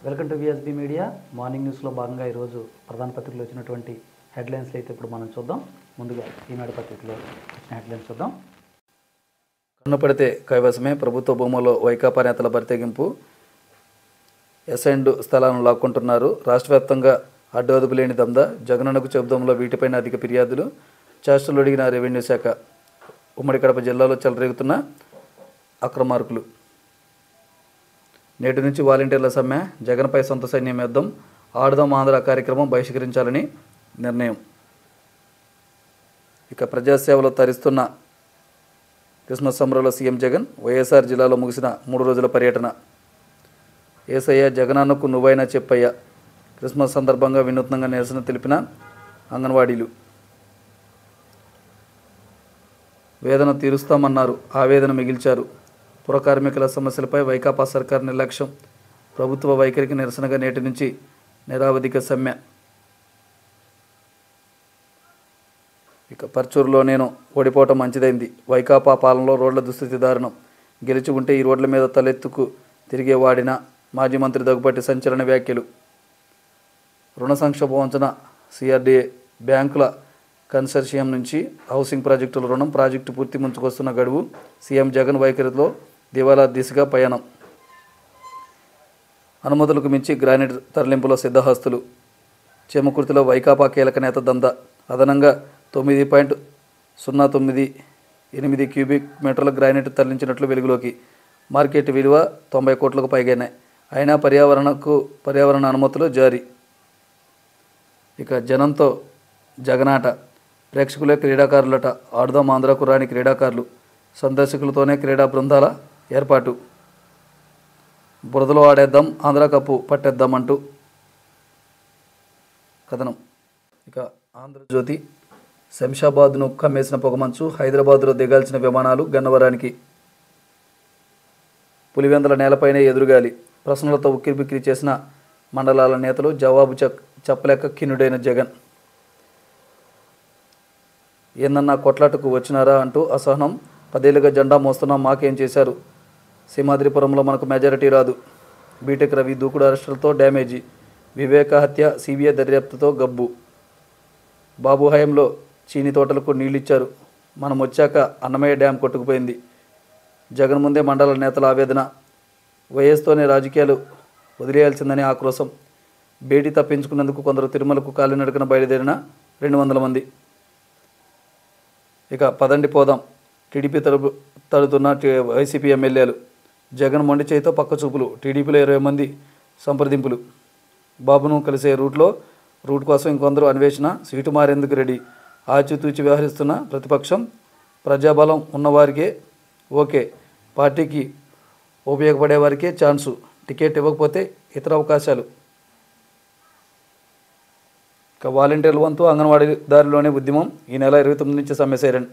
Welcome to VSB media morning న్యూస్లో భాగంగా ఈరోజు ప్రధాన పత్రికలో వచ్చినటువంటి హెడ్లైన్స్ అయితే ఇప్పుడు మనం చూద్దాం. ముందుగా ఈనాడు పత్రికలో వచ్చిన హెడ్లైన్స్ చూద్దాం. కన్నుపడితే కైవసమే, ప్రభుత్వ భూముల్లో వైకాపా నేతల బరితెగింపు, ఎసైన్డ్ స్థలాలను లాక్కుంటున్నారు, రాష్ట్ర వ్యాప్తంగా అడ్డు అదుపు లేని దందా, జగనన్నకు చెబుదాంలో వీటిపైన అధిక ఫిర్యాదులు, చేష్టలు అడిగిన రెవెన్యూ శాఖ, ఉమ్మడి కడప జిల్లాలో చెలరేగుతున్న అక్రమార్కులు, నేటి నుంచి వాలంటీర్ల సమ్మె, జగన్పై సొంత సైన్యం యుద్ధం, ఆడుదాం ఆంధ్ర కార్యక్రమం బహిష్కరించాలని నిర్ణయం. ఇక ప్రజాసేవలో తరిస్తున్న క్రిస్మస్ సంబరంలో సీఎం జగన్, వైఎస్ఆర్ జిల్లాలో ముగిసిన 3 రోజుల పర్యటన. ఏసయ్య జగనన్నకు నువ్వైనా చెప్పయ్యా, క్రిస్మస్ సందర్భంగా వినూత్నంగా నిరసన తెలిపిన అంగన్వాడీలు. వేదన తీరుస్తామన్నారు, ఆవేదన మిగిల్చారు. పుర కార్మికుల సమస్యలపై వైకాపా సర్కార్ నిర్లక్ష్యం, ప్రభుత్వ వైఖరికి నిరసనగా నేటి నుంచి నిరావధిక సమ్మె. ఇక పర్చూరులో నేను ఓడిపోవటం మంచిదైంది, వైకాపా పాలనలో రోడ్ల దుస్థితి దారుణం, గెలిచి ఉంటే ఈ రోడ్ల మీద తలెత్తుకు తిరిగేవాడిన మాజీ మంత్రి దగ్గుబాటి సంచలన వ్యాఖ్యలు. రుణ సంక్షోభం వంచన, సిఆర్డీఏ బ్యాంకుల కన్సర్షియం నుంచి హౌసింగ్ ప్రాజెక్టుల రుణం, ప్రాజెక్టు పూర్తి ముంచుకొస్తున్న గడువు, సీఎం జగన్ వైఖరిలో దివాలా దిశగా పయనం. అనుమతులకు మించి గ్రానైట్ తరలింపులో సిద్ధహస్తులు, చేమకుర్తిలో వైకాపా కీలక నేత దందా, అదనంగా 9.098 క్యూబిక్ మీటర్ల గ్రానైట్ తరలించినట్లు వెలుగులోకి. మార్కెట్ విలువ 90 కోట్లకు పైగానే, అయినా పర్యావరణ అనుమతులు జారీ. ఇక జనంతో జగనాట, ప్రేక్షకులే క్రీడాకారులట, ఆడుదాం ఆంధ్రకు రాని క్రీడాకారులు, సందర్శకులతోనే క్రీడా బృందాల ఏర్పాటు, బురదలో ఆడేద్దాం ఆంధ్ర కప్పు పట్టేద్దామంటూ కథనం. ఇక ఆంధ్రజ్యోతి, శంషాబాద్ను కమ్మేసిన పొగమంచు, హైదరాబాద్లో దిగాల్సిన విమానాలు గన్నవరానికి, పులివెందుల నేలపైనే ఎదురుగాలి, ప్రశ్నలతో ఉక్కిరిబిక్కిరి చేసిన మండలాల నేతలు, జవాబు చెప్పలేక కిన్నుడైన జగన్. ఏందన్నా కొట్లాటకు వచ్చినారా అంటూ అసహనం, 10 ఏళ్లుగా జెండా మోస్తున్నాం, మాకేం చేశారు, సింహాద్రిపురంలో మనకు మెజారిటీ రాదు, బీటెక్ రవి దూకుడు అరెస్టులతో డ్యామేజీ, వివేక హత్య సిబిఐ దర్యాప్తుతో గబ్బు, బాబు హయాంలో చీని తోటలకు నీళ్ళిచ్చారు, మనం వచ్చాక అన్నమయ్య డ్యాం కొట్టుకుపోయింది, జగన్ ముందే మండల నేతల ఆవేదన, వైఎస్తోనే రాజకీయాలు వదిలేయాల్సిందని ఆక్రోశం, భేటీ తప్పించుకున్నందుకు కొందరు తిరుమలకు కాలినడకన బయలుదేరిన 200 మంది. ఇక పదండి పోదాం, టీడీపీ తడుతున్న వైసీపీ ఎమ్మెల్యేలు, జగన్ మొండి చేయితో పక్క చూపులు, టీడీపీలో 20 మంది సంప్రదింపులు, బాబును కలిసే రూట్ కోసం ఇంకొందరు అన్వేషణ, సీటు మారేందుకు రెడీ, ఆచితూచి వ్యవహరిస్తున్న ప్రతిపక్షం, ప్రజాబలం ఉన్నవారికే ఓకే, పార్టీకి ఉపయోగపడే వారికే ఛాన్సు, టికెట్ ఇవ్వకపోతే ఇతర అవకాశాలు. ఇక వాలంటీర్ల వంతు అంగన్వాడీ దారిలోనే ఉద్యమం, ఈ నెల 29 నుంచి సమ్మె సైరన్,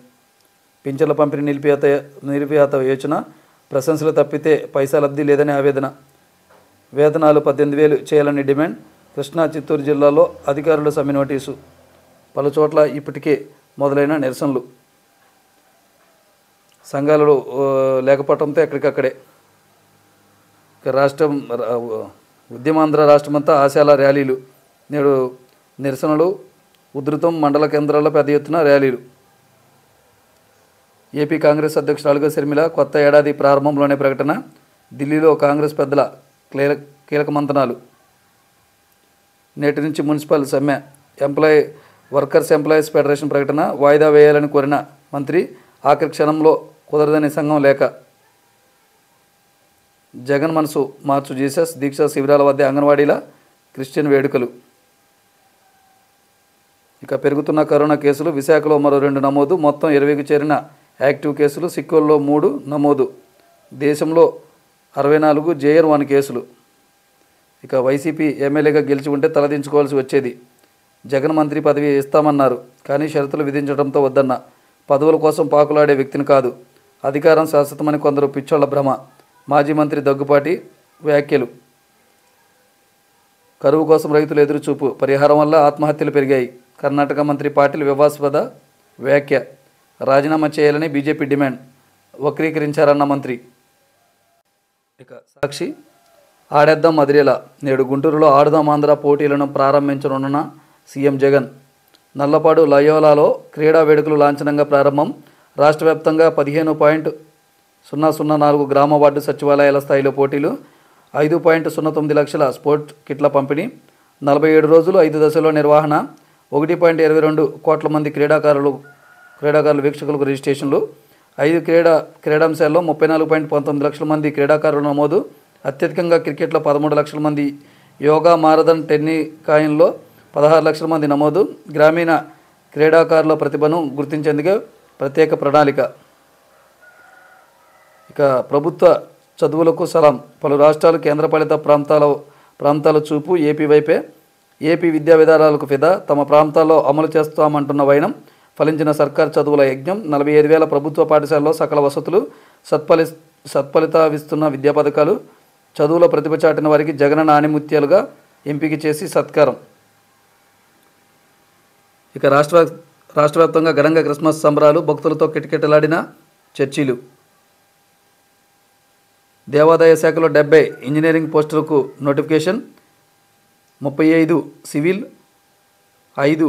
పింఛన్ల పంపిణీ నిలిపివేత యోచన, ప్రశంసలు తప్పితే పైసా లబ్ధి లేదని ఆవేదన, వేతనాలు 18,000 చేయాలని డిమాండ్, కృష్ణా చిత్తూరు జిల్లాలో అధికారుల సమ్మె నోటీసు, పలుచోట్ల ఇప్పటికే మొదలైన నిరసనలు, సంఘాలు లేకపోవడంతో ఎక్కడికక్కడే. ఇక ఉద్యమాంధ్ర రాష్ట్రమంతా ఆశాల ర్యాలీలు, నేడు నిరసనలు ఉధృతం, మండల కేంద్రాల్లో పెద్ద ఎత్తున ర్యాలీలు. ఏపీ కాంగ్రెస్ అధ్యక్షురాలుగా షర్మిల, కొత్త ఏడాది ప్రారంభంలోనే ప్రకటన, ఢిల్లీలో కాంగ్రెస్ పెద్దల కీలక మంతనాలు. నేటి నుంచి మున్సిపల్ సమ్మె, ఎంప్లాయీస్ ఫెడరేషన్ ప్రకటన, వాయిదా వేయాలని కోరిన మంత్రి, ఆఖరి క్షణంలో కుదరదని సంఘం లేఖ. జగన్ మనసు మార్చు జీసస్, దీక్షా శిబిరాల వద్ద అంగన్వాడీల క్రిస్టియన్ వేడుకలు. ఇక పెరుగుతున్న కరోనా కేసులు, విశాఖలో మరో 2 నమోదు, మొత్తం 20కి చేరిన యాక్టివ్ కేసులు, సిక్కోల్లో 3 నమోదు, దేశంలో 64 JN1 కేసులు. ఇక వైసీపీ ఎమ్మెల్యేగా గెలిచి ఉంటే తలదించుకోవాల్సి వచ్చేది, జగన్ మంత్రి పదవి ఇస్తామన్నారు, కానీ షరతులు విధించడంతో వద్దన్న, పదవుల కోసం పాకులాడే వ్యక్తిని కాదు, అధికారం శాశ్వతమని కొందరు పిచ్చోళ్ల భ్రమ, మాజీ మంత్రి దగ్గుపాటి వ్యాఖ్యలు. కరువు కోసం రైతులు ఎదురుచూపు, పరిహారం వల్ల ఆత్మహత్యలు పెరిగాయి, కర్ణాటక మంత్రి పాటిల్ వివాదాస్పద వ్యాఖ్య, రాజీనామా చేయాలని బీజేపీ డిమాండ్, వక్రీకరించారన్న మంత్రి. ఇక సాక్షి, ఆడేద్దాం మదిరేలా నేడు గుంటూరులో ఆడుదాం ఆంధ్ర పోటీలను ప్రారంభించనున్న సీఎం జగన్. నల్లపాడు లయోలాలో క్రీడా వేడుకలు లాంఛనంగా ప్రారంభం. రాష్ట్ర వ్యాప్తంగా 15.004 గ్రామ వార్డు సచివాలయాల స్థాయిలో పోటీలు, 5.09 లక్షల స్పోర్ట్స్ కిట్ల పంపిణీ, 47 రోజులు 5 దశల్లో నిర్వహణ, 1.22 కోట్ల మంది క్రీడాకారులు వీక్షకులకు రిజిస్ట్రేషన్లు, 5 క్రీడాంశాల్లో 34.19 లక్షల మంది క్రీడాకారులు నమోదు, అత్యధికంగా క్రికెట్లో 13 లక్షల మంది, యోగా మారథాన్ టెన్నికాయిన్లో 16 లక్షల మంది నమోదు. గ్రామీణ క్రీడాకారుల ప్రతిభను గుర్తించేందుకు ప్రత్యేక ప్రణాళిక. ఇక ప్రభుత్వ చదువులకు సలాం. పలు రాష్ట్రాలు కేంద్రపాలిత ప్రాంతాల చూపు ఏపీ వైపే. ఏపీ విద్యా విధానాలకు ఫిదా. తమ ప్రాంతాల్లో అమలు చేస్తామంటున్న వైనం. ఫలించిన సర్కార్ చదువుల యజ్ఞం. 45,000 ప్రభుత్వ పాఠశాలలో సకల వసతులు, సత్ఫలితావిస్తున్న విద్యా పథకాలు. చదువుల ప్రతిభ చాటిన వారికి జగనన్న ఆణిముత్యాలుగా ఎంపిక చేసి సత్కారం. ఇక రాష్ట్ర వ్యాప్తంగా ఘనంగా క్రిస్మస్ సంబరాలు. భక్తులతో కిటకిటలాడిన చర్చిలు. దేవాదాయ శాఖలో 70 ఇంజనీరింగ్ పోస్టులకు notification. 35 civil, 5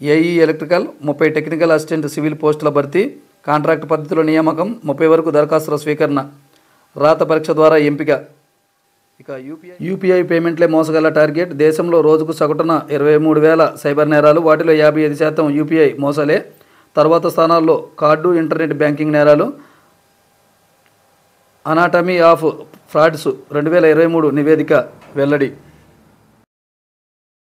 AE electrical, 30 technical assistant civil పోస్టుల భర్తీ. కాంట్రాక్ట్ పద్ధతిలో నియామకం. 30 వరకు దరఖాస్తుల స్వీకరణ. రాత పరీక్ష ద్వారా ఎంపిక. ఇక యూపీఐ పేమెంట్లే మోసగల టార్గెట్. దేశంలో రోజుకు సగటున 23,000 సైబర్ నేరాలు. వాటిలో 55% యూపీఐ మోసాలే. తర్వాత స్థానాల్లో కార్డు, ఇంటర్నెట్ బ్యాంకింగ్ నేరాలు. అనాటమీ ఆఫ్ ఫ్రాడ్స్ 2023 నివేదిక వెల్లడి.